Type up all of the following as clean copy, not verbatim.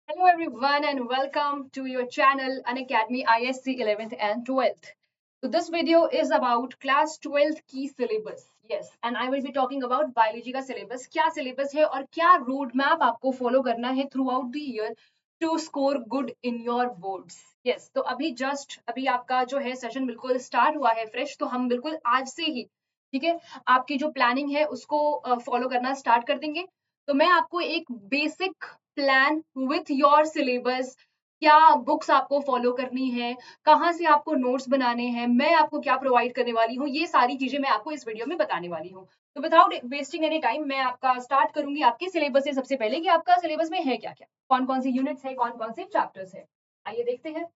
Hello everyone and welcome to your channel Unacademy ISC 11th and 12th. So this video is about class 12th की syllabus. Yes, and I will be talking about biology का syllabus. क्या syllabus है और क्या road map आपको follow करना है throughout the year to score good in your boards. Yes, तो अभी आपका जो है सेशन बिल्कुल स्टार्ट हुआ है फ्रेश, तो हम बिल्कुल आज से ही ठीक है आपकी जो प्लानिंग है उसको फॉलो करना स्टार्ट कर देंगे। तो मैं आपको एक basic plan with your syllabus, क्या बुक्स आपको फॉलो करनी है, कहाँ से आपको नोट्स बनाने हैं, मैं आपको क्या प्रोवाइड करने वाली हूँ, ये सारी चीजें मैं आपको इस वीडियो में बताने वाली हूँ। तो विदाउट वेस्टिंग एनी टाइम मैं आपका स्टार्ट करूंगी आपके सिलेबस से। सबसे पहले कि आपका सिलेबस में है क्या क्या, कौन कौन सी यूनिट्स है, कौन कौन से चैप्टर्स है, आइए देखते हैं।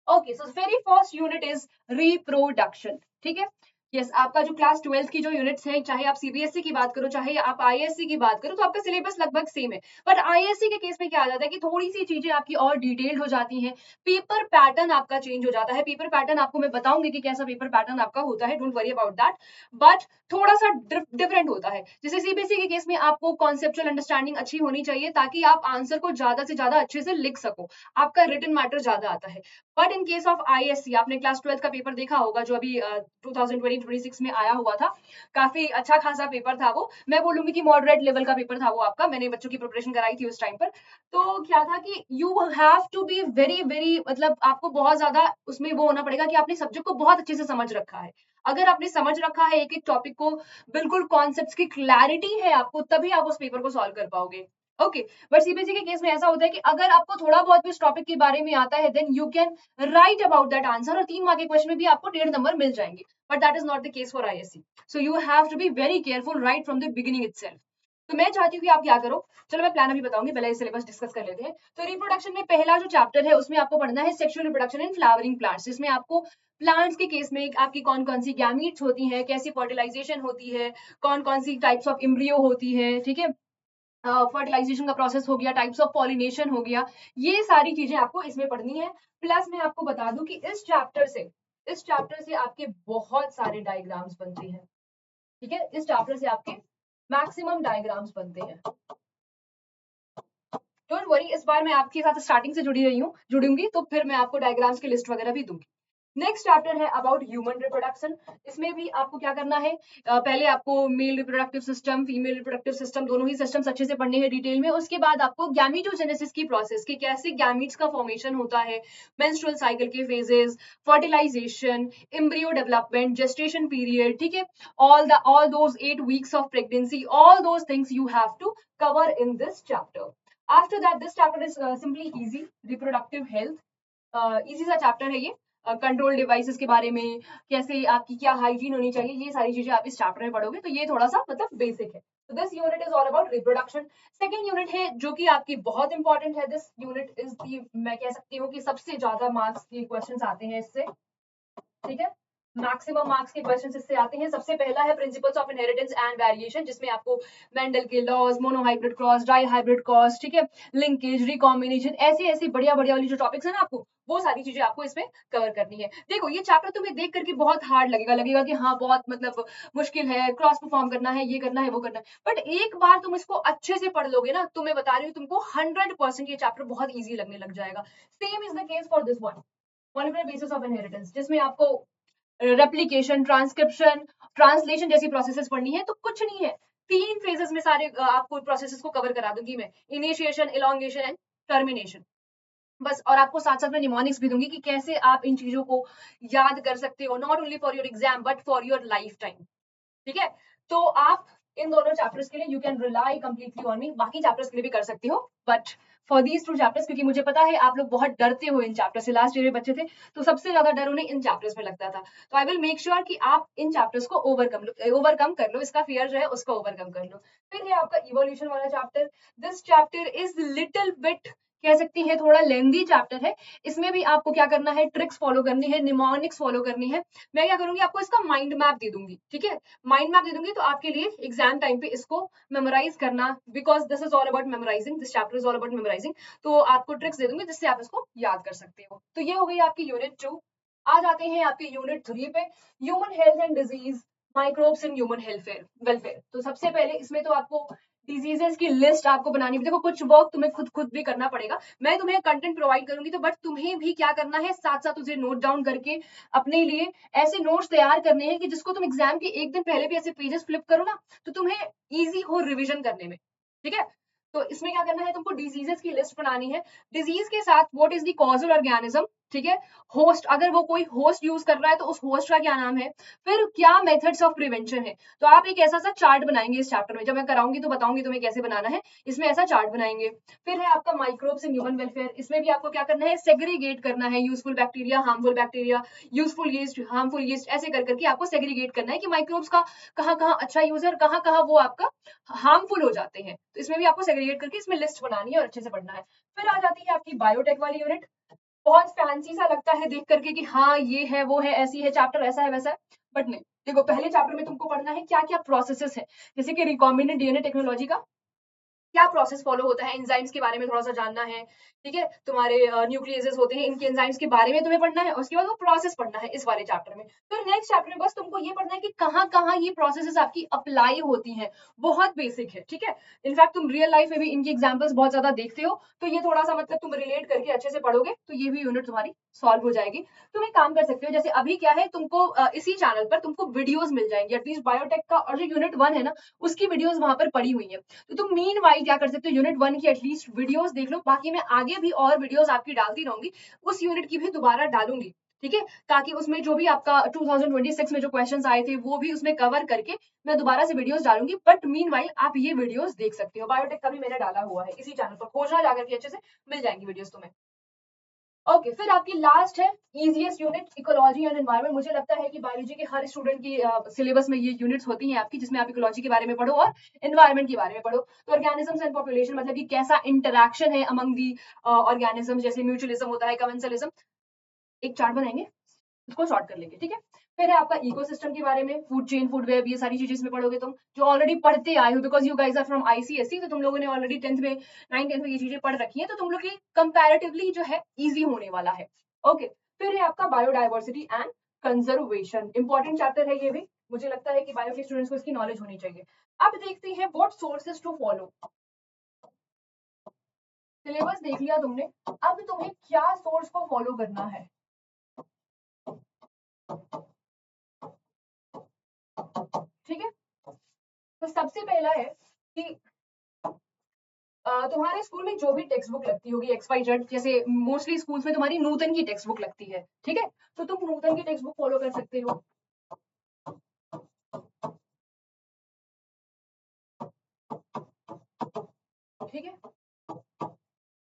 Okay, so very first unit is reproduction. ठीक है, यस, आपका जो क्लास 12th की जो यूनिट्स हैं, चाहे आप सीबीएसई की बात करो चाहे आप आईएससी की बात करो, तो आपका सिलेबस लगभग सेम है। बट आईएससी के केस में क्या आ जाता है कि थोड़ी सी चीजें आपकी और डिटेल्ड हो जाती हैं, पेपर पैटर्न आपका चेंज हो जाता है। पेपर पैटर्न आपको मैं बताऊंगी कि कैसा पेपर पैटर्न आपका होता है, don't worry about that. But थोड़ा सा डिफरेंट होता है। जैसे सीबीएसई के केस में आपको कॉन्सेप्चुअल अंडरस्टैंडिंग अच्छी होनी चाहिए ताकि आप आंसर को ज्यादा से ज्यादा अच्छे से लिख सको, आपका रिटन मैटर ज्यादा आता है। But in case of ISC, आपने क्लास 12th का पेपर देखा होगा जो अभी 2020-26 में आया हुआ था, काफी अच्छा खासा पेपर था वो। मैं बोलूंगी कि मॉडरेट लेवल का पेपर था वो आपका, मैंने बच्चों की प्रिपरेशन कराई थी उस टाइम पर। तो क्या था कि you have to be very very, मतलब आपको बहुत ज्यादा उसमें वो होना पड़ेगा कि आपने सब्जेक्ट को बहुत अच्छे से समझ रखा है। अगर आपने समझ रखा है एक एक टॉपिक को, बिल्कुल कॉन्सेप्ट्स की क्लैरिटी है आपको, तभी आप उस पेपर को सॉल्व कर पाओगे। ओके, बट सीबीएसई के केस में ऐसा होता है कि अगर आपको थोड़ा बहुत भी उस टॉपिक के बारे में आता है, then you can write about that answer, और 3 मार्क के क्वेश्चन में भी आपको 1.5 नंबर मिल जाएंगे। But that is not the case for ISC, so you have to be very careful right from the beginning itself. तो मैं चाहती हूँ कि आप क्या करो, चलो मैं प्लान अभी बताऊंगी, पहले सिलेबस डिस्कस कर लेते हैं। तो रिप्रोडक्शन में पहला जो चैप्टर है उसमें आपको पढ़ना है sexual reproduction in flowering plants, जिसमें आपको प्लांट्स के केस में आपकी कौन कौन सी गैमीट्स होती है, कैसी फर्टिलाइजेशन होती है, कौन कौन सी टाइप्स ऑफ इम्ब्रियो होती है, ठीक है, फर्टिलाइजेशन का प्रोसेस हो गया, टाइप्स ऑफ पॉलिनेशन हो गया, ये सारी चीजें आपको इसमें पढ़नी है। प्लस मैं आपको बता दूं कि इस चैप्टर से आपके बहुत सारे डायग्राम्स बनते हैं। ठीक है, इस चैप्टर से आपके मैक्सिमम डायग्राम्स बनते हैं। डोंट वरी, इस बार मैं आपके साथ स्टार्टिंग से जुड़ूंगी, तो फिर मैं आपको डायग्राम्स की लिस्ट वगैरह भी दूंगी। नेक्स्ट चैप्टर है अबाउट ह्यूमन रिप्रोडक्शन। इसमें भी आपको क्या करना है, पहले आपको male reproductive system, female reproductive system, दोनों ही सिस्टम्स अच्छे से पढ़ने हैं डिटेल में। उसके बाद आपको गैमीटोजेनेसिस की प्रोसेस, कि कैसे गैमीट्स का फॉर्मेशन होता है, मेंस्ट्रुअल साइकिल के phases, fertilization, embryo development, gestation period, ठीक है, all those 8 weeks of pregnancy, all those things you have to cover in this chapter. After that, this chapter is simply easy, reproductive health. Easy सा chapter है ये। Control devices के बारे में, कैसे आपकी क्या हाइजीन होनी चाहिए, ये सारी चीजें आप इस चैप्टर में पढ़ोगे, तो ये थोड़ा सा मतलब बेसिक है। तो this unit is all about reproduction. Second unit है जो कि आपकी बहुत इंपॉर्टेंट है। दिस यूनिट इज दी, मैं कह सकती हूँ कि सबसे ज्यादा मार्क्स के क्वेश्चन आते हैं इससे। ठीक है, मैक्सिमम मार्क्स के क्वेश्चन इससे आते हैं। सबसे पहला है principles of inheritance and variation, जिसमें आपको मेंडल के laws, monohybrid cross, dihybrid cross, ठीक है, लिंकेज, रिकॉम्बिनेशन, ऐसी ऐसी बढ़िया बढ़िया वाली जो टॉपिक्स है ना, आपको वो सारी चीजें आपको इसमें कवर करनी है। देखो, ये चैप्टर तुम्हें देख करके बहुत हार्ड लगेगा कि हाँ बहुत मतलब मुश्किल है, क्रॉस परफॉर्म करना है, ये करना है, वो करना है। बट एक बार तुम इसको अच्छे से पढ़ लोगे ना, तो मैं बता रही हूँ तुमको 100% ये चैप्टर बहुत ईजी लगने लग जाएगा। Same is the case for this one, molecular basis of inheritance, जिसमें आपको रेप्लिकेशन, ट्रांसक्रिप्शन, ट्रांसलेशन जैसी प्रोसेसेस पढ़नी है। तो कुछ नहीं है, 3 फेजेस में सारे आपको प्रोसेसेस को कवर करा दूंगी मैं, इनिशिएशन, इलोंगेशन एंड टर्मिनेशन, बस। और आपको साथ साथ में निमोनिक्स भी दूंगी कि कैसे आप इन चीजों को याद कर सकते हो, not only for your exam but for your life time. ठीक है, तो आप इन दोनों चैप्टर्स के लिए you can rely completely on me, बाकी चैप्टर्स के लिए भी कर सकती हो, बट फॉर दीज 2 चैप्टर्स, क्योंकि मुझे पता है आप लोग बहुत डरते हो इन चैप्टर से, लास्ट ईयर में बच्चे थे तो सबसे ज्यादा डर उन्हें इन चैप्टर्स में लगता था। तो आई विल मेक श्योर कि आप इन चैप्टर्स को ओवरकम कर लो, इसका फियर जो है उसको ओवरकम कर लो। फिर है आपका इवोल्यूशन वाला chapter. This chapter is little bit, कह सकती है थोड़ा लेंदी चैप्टर है। इसमें भी आपको क्या करना है, ट्रिक्स फॉलो करनी है, निमोनिक्स फॉलो करनी है। मैं क्या करूंगी, आपको इसका माइंड मैप दे दूंगी। ठीक है, माइंड मैप दे दूंगी, तो आपके लिए एग्जाम टाइम पे इसको मेमोराइज करना, because this is all about memorizing, this chapter is all about memorizing. तो आपको ट्रिक्स दे दूंगी जिससे आप इसको याद कर सकते हो। तो ये हो गई आपकी यूनिट 2। आ जाते हैं आपके यूनिट 3 पे, human health and disease, microbes in human health welfare. तो सबसे पहले इसमें तो आपको डिजीजेस की लिस्ट आपको बनानी है। देखो कुछ वर्क तुम्हें खुद भी करना पड़ेगा, मैं तुम्हें कंटेंट प्रोवाइड करूंगी, तो बट तुम्हें भी क्या करना है, साथ साथ उसे नोट डाउन करके अपने लिए ऐसे नोट्स तैयार करने हैं कि जिसको तुम एग्जाम के एक दिन पहले भी ऐसे पेजेस फ्लिप करो ना, तो तुम्हें इजी हो रिविजन करने में। ठीक है, तो इसमें क्या करना है, तुमको डिजीजेस की लिस्ट बनानी है। डिजीज के साथ what is the causal organism, ठीक है, होस्ट, अगर वो कोई होस्ट यूज कर रहा है तो उस होस्ट का क्या नाम है, फिर क्या मेथड्स ऑफ प्रिवेंशन है। तो आप एक ऐसा सा चार्ट बनाएंगे इस चैप्टर में, जब मैं कराऊंगी तो बताऊंगी तुम्हें कैसे बनाना है, इसमें ऐसा चार्ट बनाएंगे। फिर है आपका माइक्रोब्स इन ह्यूमन वेलफेयर, इसमें भी आपको क्या करना है, सेग्रीगेट करना है, useful bacteria, useful yeast, harmful yeast, ऐसे कर करके आपको सेग्रीगेट करना है कि माइक्रोब्स का कहाँ कहाँ अच्छा यूज है और कहाँ कहाँ वो आपका हार्मफुल हो जाते हैं। तो इसमें भी आपको सेग्रीगेट करके इसमें लिस्ट बनानी है और अच्छे से पढ़ना है। फिर आ जाती है आपकी बायोटेक वाली यूनिट। बहुत फैंसी सा लगता है देख करके कि हाँ ये है वो है ऐसी है चैप्टर ऐसा है वैसा है, बट नहीं। देखो पहले चैप्टर में तुमको पढ़ना है क्या क्या प्रोसेसेस है, जैसे कि रिकॉम्बिनेंट डीएनए टेक्नोलॉजी का क्या प्रोसेस फॉलो होता है, एंजाइम्स के बारे में थोड़ा सा जानना है। ठीक है, तुम्हारे न्यूक्लियसेस होते हैं, इनके एंजाइम्स के बारे में तुम्हें पढ़ना है, उसके बाद वो प्रोसेस पढ़ना है इस वाले चैप्टर में। फिर नेक्स्ट चैप्टर में बस तुमको ये पढ़ना है कि कहाँ कहाँ ये प्रोसेसेस आपकी अप्लाई होती हैं, बहुत बेसिक है। ठीक है, इनफैक्ट तुम रियल लाइफ में भी इनकी एग्जाम्पल्स बहुत ज्यादा देखते हो, तो ये थोड़ा सा मतलब तुम रिलेट करके अच्छे से पढ़ोगे तो ये भी यूनिट तुम्हारी सॉल्व हो जाएगी। तुम एक काम कर सकते हो, जैसे अभी क्या है, तुमको इसी चैनल पर तुमको वीडियोस मिल जाएंगे, एटलीस्ट बायोटेक का और जो यूनिट 1 है ना उसकी वीडियोस वहां पर पड़ी हुई है। तो तुम मीन वाइल क्या कर सकते हो, यूनिट 1 की एटलीस्ट वीडियोस देख लो, बाकी मैं आगे भी और वीडियोस आपकी डालती रहूंगी, उस यूनिट की भी दोबारा डालूंगी। ठीक है, ताकि उसमें जो भी आपका 2026 में जो क्वेश्चंस आए थे वो भी उसमें कवर करके मैं दोबारा से वीडियोस डालूंगी। बट मीन वाइल आप ये वीडियोस देख सकते हो, बायोटेक का भी मैंने डाला हुआ है इसी चैनल पर, खोजना जाकर के अच्छे से मिल जाएंगी वीडियोस तुम्हें। ओके, फिर आपकी लास्ट है easiest unit, ecology and environment. मुझे लगता है कि बायोलॉजी के हर स्टूडेंट की सिलेबस में ये यूनिट्स होती हैं आपकी, जिसमें आप इकोलॉजी के बारे में पढ़ो और एनवायरनमेंट के बारे में पढ़ो। तो ऑर्गेनिजम्स एंड पॉपुलेशन, मतलब कि कैसा इंटरेक्शन है अमंग दी ऑर्गेनिजम्स, जैसे म्यूचुअलिज्म होता है, कमेंसलिज्म, एक चार्ट बनाएंगे उसको शॉर्ट कर लेंगे। ठीक है, फिर है आपका इकोसिस्टम के बारे में, फूड चेन, फूड वेब, ये सारी चीजें इसमें पढ़ोगे तुम, जो ऑलरेडी पढ़ते आए हो, because you guys are from ICSE, तो तुम लोगों ने ऑलरेडी 10th में 9th 10th में ये चीजें पढ़ रखी है, तो तुम लोग की कंपैरेटिवली जो है इजी होने वाला है। ओके, फिर है आपका biodiversity and conservation, important chapter है ये भी, मुझे लगता है कि बायो के स्टूडेंट्स को इसकी नॉलेज होनी चाहिए। अब देखते हैं what sources to follow. Syllabus देख लिया तुमने, अब तुम्हें क्या सोर्स को फॉलो करना है। ठीक है, तो सबसे पहला है कि तुम्हारे स्कूल में जो भी टेक्स्ट बुक लगती होगी एक्स वाई जेड, जैसे मोस्टली स्कूल्स में तुम्हारी नूतन की टेक्स्ट बुक लगती है। ठीक है, तो तुम नूतन की टेक्स्ट बुक फॉलो कर सकते हो। ठीक है,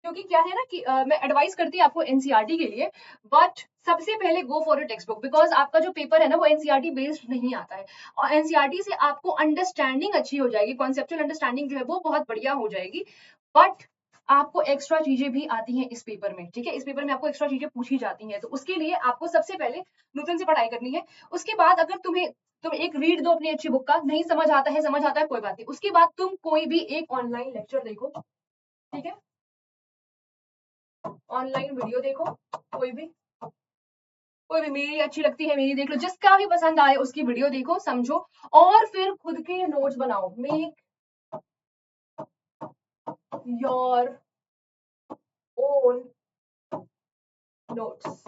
क्योंकि क्या है ना कि मैं एडवाइस करती हूँ आपको एनसीईआरटी के लिए, बट सबसे पहले go for a text book, because आपका जो पेपर है ना वो एनसीईआरटी बेस्ड नहीं आता है, और एनसीईआरटी से आपको अंडरस्टैंडिंग अच्छी हो जाएगी, कॉन्सेप्चुअल अंडरस्टैंडिंग जो है वो बहुत बढ़िया हो जाएगी, बट आपको एक्स्ट्रा चीजें भी आती हैं इस पेपर में। ठीक है, इस पेपर में आपको एक्स्ट्रा चीजें पूछी जाती हैं, तो उसके लिए आपको सबसे पहले नूतन से पढ़ाई करनी है। उसके बाद अगर तुम एक रीड दो अपनी अच्छी बुक का, नहीं समझ आता है कोई बात नहीं, उसके बाद तुम कोई भी एक ऑनलाइन लेक्चर देखो। ठीक है, ऑनलाइन वीडियो देखो, कोई भी मेरी अच्छी लगती है मेरी देख लो, जिसका भी पसंद आए उसकी वीडियो देखो, समझो, और फिर खुद के नोट्स बनाओ। मेक योर ओन नोट्स,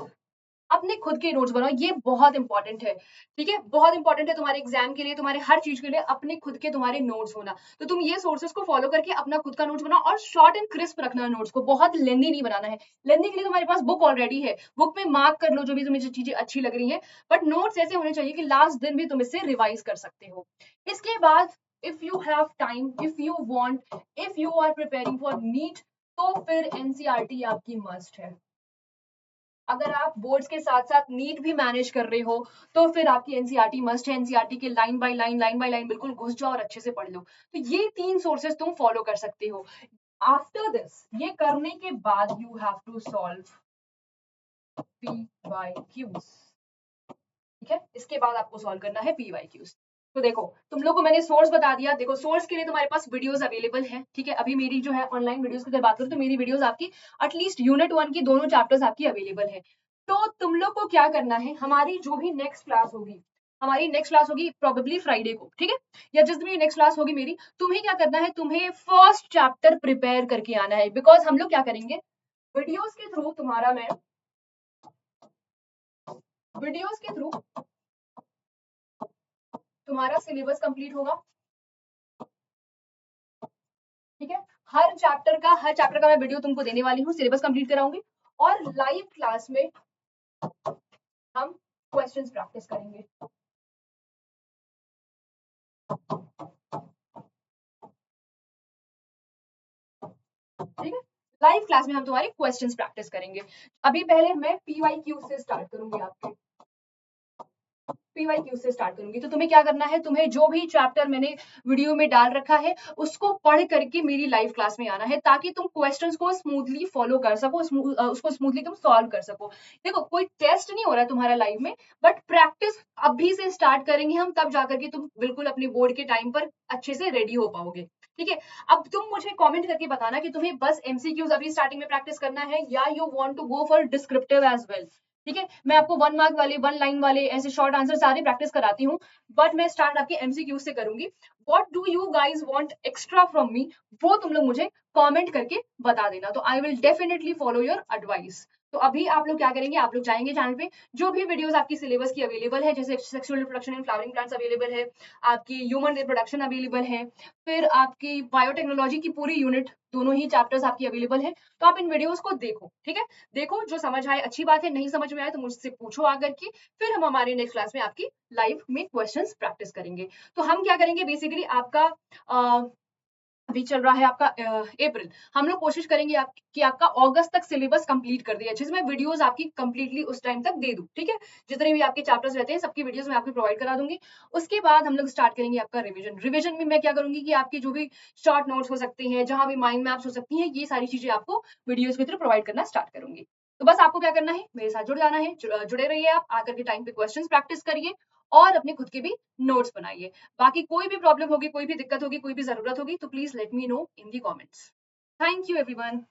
अपने खुद के नोट्स बनाओ, ये बहुत इंपॉर्टेंट है। ठीक है, बहुत इंपॉर्टेंट है तुम्हारे एग्जाम के लिए, तुम्हारे हर चीज के लिए अपने खुद के तुम्हारे नोट्स होना। तो तुम ये सोर्सेस को फॉलो करके अपना खुद का नोट्स बनाओ, और शॉर्ट एंड क्रिस्प रखना नोट्स को, बहुत लेंदी नहीं बनाना है। लेंदी के लिए तुम्हारे पास बुक ऑलरेडी है, बुक में मार्क कर लो जो भी तुम्हें चीजें अच्छी लग रही है, बट नोट्स ऐसे होने चाहिए कि लास्ट दिन भी तुम इसे रिवाइज कर सकते हो। इसके बाद if you have time, if you want, if you are preparing for NEET, तो फिर एनसीईआरटी आपकी मस्ट है। अगर आप बोर्ड्स के साथ साथ नीट भी मैनेज कर रहे हो तो फिर आपकी एनसीईआरटी मस्ट है। एनसीईआरटी के लाइन बाय लाइन बिल्कुल घुस जाओ और अच्छे से पढ़ लो। तो ये 3 सोर्सेस तुम फॉलो कर सकते हो। आफ्टर दिस, ये करने के बाद you have to solve PYQs। ठीक है, इसके बाद आपको सॉल्व करना है PYQs। तो देखो तुम लोग को मैंने सोर्स बता दिया। देखो सोर्स के लिए तुम्हारे पास वीडियोस अवेलेबल है। ठीक है, अभी मेरी जो है ऑनलाइन वीडियोस की अगर बात करूं तो मेरी वीडियोस आपकी एटलीस्ट यूनिट 1 की दोनों चैप्टर्स आपकी अवेलेबल है। तो तुम लोग को क्या करना है, हमारी जो भी नेक्स्ट क्लास होगी, हमारी नेक्स्ट क्लास होगी प्रोबेबली फ्राइडे को, ठीक है, या जिस दिन नेक्स्ट क्लास होगी मेरी, तुम्हें क्या करना है, तुम्हें फर्स्ट चैप्टर प्रिपेयर करके आना है, बिकॉज हम लोग क्या करेंगे, वीडियोस के थ्रू तुम्हारा मैं वीडियोस के थ्रू तुम्हारा सिलेबस कंप्लीट होगा, ठीक है। हर चैप्टर का मैं वीडियो तुमको देने वाली हूँ, सिलेबस कंप्लीट कराऊंगी, और लाइव क्लास में हम क्वेश्चंस प्रैक्टिस करेंगे। ठीक है, लाइव क्लास में हम तुम्हारे क्वेश्चंस प्रैक्टिस करेंगे। अभी पहले मैं PYQ से स्टार्ट करूंगी, आपके PYQ से स्टार्ट करूंगी। तो तुम्हें क्या करना है, तुम्हें जो भी चैप्टर मैंने वीडियो में डाल रखा है उसको पढ़ करके मेरी लाइव क्लास में आना है, ताकि तुम क्वेश्चंस को स्मूथली फॉलो कर सको, उसको स्मूथली तुम सॉल्व कर सको। देखो, कोई टेस्ट नहीं हो रहा है तुम्हारा लाइव में, बट प्रैक्टिस अभी से स्टार्ट करेंगे हम, तब जाकर के तुम बिल्कुल अपने बोर्ड के टाइम पर अच्छे से रेडी हो पाओगे। ठीक है, अब तुम मुझे कमेंट करके बताना कि तुम्हें बस MCQs अभी स्टार्टिंग में प्रैक्टिस करना है, या you want to go for descriptive as well. ठीक है, मैं आपको 1 मार्क वाले, 1 लाइन वाले, ऐसे शॉर्ट आंसर सारे प्रैक्टिस कराती हूँ, बट मैं स्टार्ट आपके MCQ से करूंगी। What do you guys want extra from me, वो तुम लोग मुझे कमेंट करके बता देना, तो I will definitely follow your advice. तो अभी आप लोग क्या करेंगे, आप लोग जाएंगे चैनल पे, जो भी वीडियोस आपकी सिलेबस की अवेलेबल है, जैसे sexual reproduction in flowering plants available है, आपकी ह्यूमन रिप्रोडक्शन अवेलेबल है, फिर आपकी बायोटेक्नोलॉजी की पूरी यूनिट, दोनों ही चैप्टर्स आपकी अवेलेबल है, तो आप इन वीडियोस को देखो। ठीक है, देखो, जो समझ आए अच्छी बात है, नहीं समझ में आए तो मुझसे पूछो आकर के, फिर हम हमारे नेक्स्ट क्लास में आपकी लाइव में क्वेश्चंस प्रैक्टिस करेंगे। तो हम क्या करेंगे, बेसिकली आपका अभी चल रहा है आपका अप्रैल, हम लोग कोशिश करेंगे कि आपका अगस्त तक सिलेबस कंप्लीट कर दिया, जिसमें वीडियोस आपकी कंप्लीटली उस टाइम तक दे दूं। ठीक है, जितने भी आपके चैप्टर्स रहते हैं सबकी वीडियोस मैं आपको प्रोवाइड करा दूंगी। उसके बाद हम लोग स्टार्ट करेंगे आपका रिविजन में मैं क्या करूंगी कि आपकी जो भी शॉर्ट नोट्स हो सकते हैं, जहां भी माइंड मैप्स हो सकती हैं, ये सारी चीजें आपको वीडियोस के थ्रू प्रोवाइड करना स्टार्ट करूंगी। तो बस आपको क्या करना है, मेरे साथ जुड़ जाना है, जुड़े रहिए, आप आकर के टाइम पे क्वेश्चंस प्रैक्टिस करिए और अपने खुद के भी नोट्स बनाइए। बाकी कोई भी प्रॉब्लम होगी, कोई भी दिक्कत होगी, कोई भी जरूरत होगी, तो please let me know in the comments. Thank you everyone.